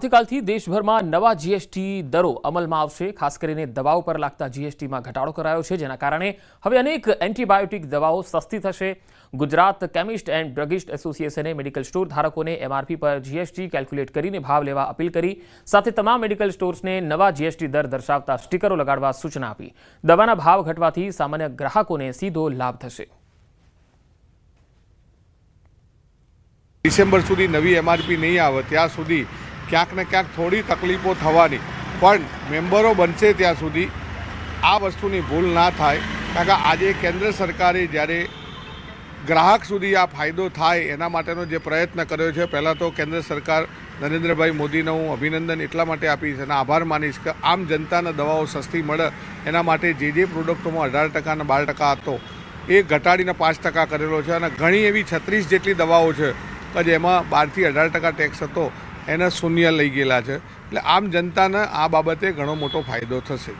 આવતીકાલથી દેશભરમાં નવા જીએસટી દરો અમલમાં આવશે। ખાસ કરીને દવાઓ પર લાગતા જીએસટીમાં ઘટાડો કરાયો છે, જેના કારણે હવે અનેક એન્ટીબાયોટિક દવાઓ સસ્તી થશે। ગુજરાત કેમિસ્ટ એન્ડ ડ્રગિસ્ટ એસોસિએશને મેડિકલ સ્ટોર ધારકોને એમઆરપી પર જીએસટી કેલ્ક્યુલેટ કરીને ભાવ લેવા અપીલ કરી। સાથે તમામ મેડિકલ સ્ટોર્સને નવા જીએસટી દર દર્શાવતા સ્ટીકરો લગાડવા સૂચના આપી। દવાના ભાવ ઘટવાથી સામાન્ય ગ્રાહકોને સીધો લાભ થશે। ડિસેમ્બર સુધી નવી એમઆરપી નહીં આવે ત્યાં સુધી ક્યાંક ને ક્યાંક થોડી તકલીફો થવાની, પણ મેમ્બરો બનશે ત્યાં સુધી આ વસ્તુની ભૂલ ના થાય। કારણ કે આજે કેન્દ્ર સરકારે જ્યારે ગ્રાહક સુધી આ ફાયદો થાય એના માટેનો જે પ્રયત્ન કર્યો છે, પહેલાં તો કેન્દ્ર સરકાર નરેન્દ્રભાઈ મોદીને હું અભિનંદન એટલા માટે આપીશ અને આભાર માનીશ કે આમ જનતાને દવાઓ સસ્તી મળે એના માટે જે પ્રોડક્ટોમાં 18% અને 12% હતો એ ઘટાડીને 5% કરેલો છે અને ઘણી એવી 36 જેટલી દવાઓ છે કે જેમાં 12 થી 18% ટેક્સ હતો એને શૂન્ય લઈ ગયેલા છે। એટલે આમ જનતાને આ બાબતે ઘણો મોટો ફાયદો થશે।